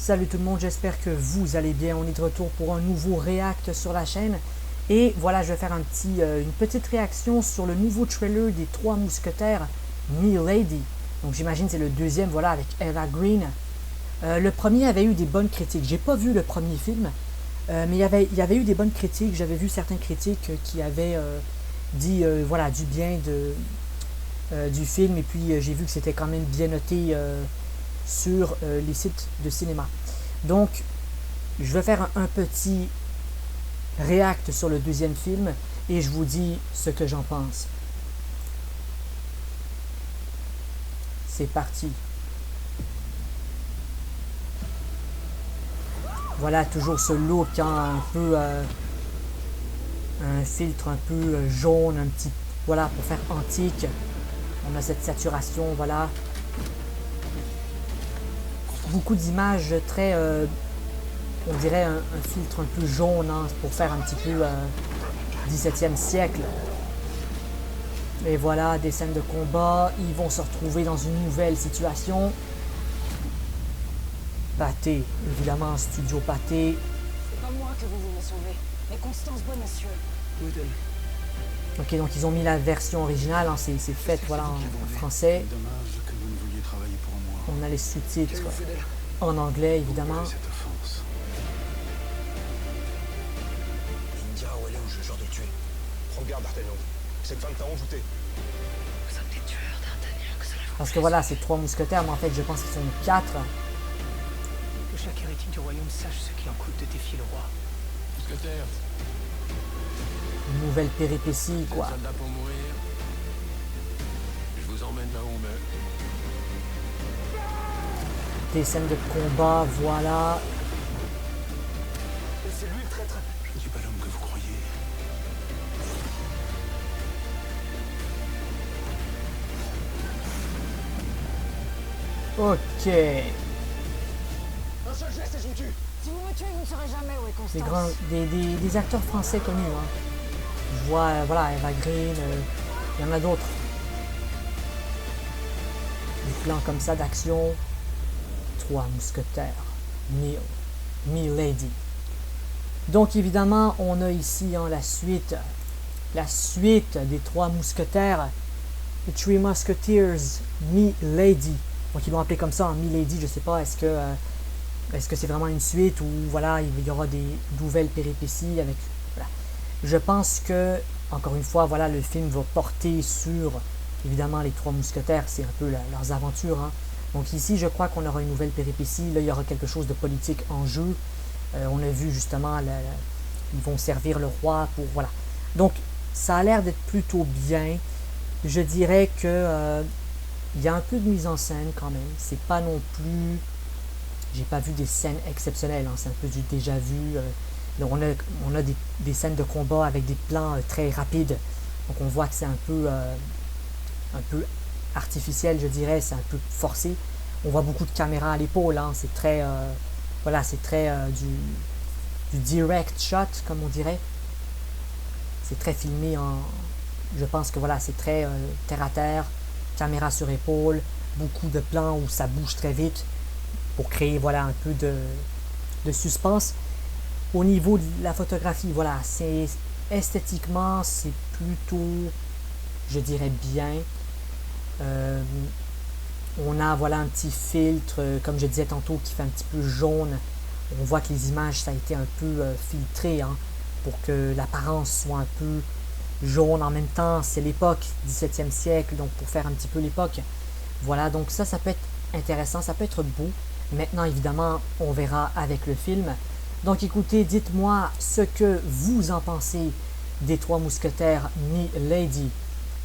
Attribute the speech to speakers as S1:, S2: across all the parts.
S1: Salut tout le monde, j'espère que vous allez bien. On est de retour pour un nouveau React sur la chaîne. Et voilà, je vais faire une petite réaction sur le nouveau trailer des Trois Mousquetaires, Milady. Donc j'imagine c'est le deuxième, voilà, avec Eva Green. Le premier avait eu des bonnes critiques. J'ai pas vu le premier film, mais il y avait eu des bonnes critiques. J'avais vu certaines critiques qui avaient dit voilà, du bien du film. Et puis j'ai vu que c'était quand même bien noté sur les sites de cinéma. Donc, je vais faire un petit react sur le deuxième film et je vous dis ce que j'en pense. C'est parti. Voilà, toujours ce look hein, un peu un filtre un peu jaune, un petit, voilà, pour faire antique. On a cette saturation, voilà. Beaucoup d'images très, on dirait un filtre un peu jaune hein, pour faire un petit peu 17e siècle. Et voilà, des scènes de combat, ils vont se retrouver dans une nouvelle situation. Pathé, évidemment, studio Pathé.
S2: C'est pas moi que vous voulez sauver, mais Constance Bonacieux.
S1: Ok, donc ils ont mis la version originale, hein, c'est fait voilà, en français.
S3: Dommage que vous ne vouliez travailler pour moi.
S1: On a les sous-titres en anglais, évidemment.
S3: Cette offense.
S4: Il me dira où elle est ou je le jure de le tuer. Prends garde, D'Artagnan. Cette femme t'a envoûté.
S2: Vous êtes des tueurs, D'Artagnan, que cela vous
S1: Parce que voilà, c'est trois mousquetaires, mais en fait, je pense qu'ils sont 4.
S5: Que chaque héritier du royaume sache ce qu'il en coûte de défier le roi.
S3: Mousquetaire,
S1: Une nouvelle péripétie, quoi.
S3: soldat pour mourir. Je vous emmène là où on meurt.
S1: Des scènes de combat, voilà.
S4: Et c'est lui le traître.
S3: Je ne suis pas l'homme que vous croyez.
S1: Ok.
S4: Un seul geste et je me tue.
S2: Si vous me tuez, vous ne saurez jamais où est Constance.
S1: Des acteurs français connus. Hein. Je vois, voilà, Eva Green, il y en a d'autres. Des plans comme ça d'action. Trois mousquetaires. Milady. Donc évidemment, on a ici hein, la suite des Trois Mousquetaires. The Three Musketeers, Milady. Donc ils l'ont appelé comme ça, hein, Milady, je sais pas, est-ce que c'est vraiment une suite ou voilà, il y aura des nouvelles péripéties avec... Voilà. Je pense que, encore une fois, voilà, le film va porter sur, évidemment, les Trois Mousquetaires, c'est un peu leurs aventures. Hein. Donc ici, je crois qu'on aura une nouvelle péripétie, là, il y aura quelque chose de politique en jeu. On a vu justement, ils vont servir le roi pour... Voilà. Donc, ça a l'air d'être plutôt bien. Je dirais que il y a un peu de mise en scène quand même. C'est pas non plus... J'ai pas vu des scènes exceptionnelles. Hein. C'est un peu du déjà vu. Donc on a des scènes de combat avec des plans très rapides. Donc on voit que c'est un peu artificiel, je dirais. C'est un peu forcé. On voit beaucoup de caméras à l'épaule. Hein. C'est très... voilà, c'est très du direct shot, comme on dirait. C'est très filmé en... Je pense que voilà, c'est très terre à terre, caméra sur épaule, beaucoup de plans où ça bouge très vite pour créer voilà un peu de suspense. Au niveau de la photographie, voilà, c'est esthétiquement c'est plutôt, je dirais bien. On a voilà un petit filtre, comme je disais tantôt, qui fait un petit peu jaune. On voit que les images ça a été un peu filtré hein, pour que l'apparence soit un peu jaune. En même temps, c'est l'époque, 17e siècle, donc pour faire un petit peu l'époque. Voilà, donc ça peut être intéressant, ça peut être beau. Maintenant, évidemment, on verra avec le film. Donc écoutez, dites-moi ce que vous en pensez des Trois Mousquetaires Milady,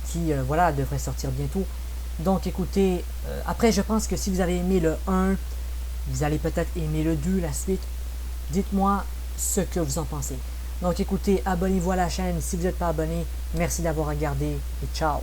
S1: qui, voilà, devrait sortir bientôt. Donc écoutez, après je pense que si vous avez aimé le 1, vous allez peut-être aimer le 2, la suite. Dites-moi ce que vous en pensez. Donc écoutez, abonnez-vous à la chaîne si vous n'êtes pas abonné. Merci d'avoir regardé et ciao!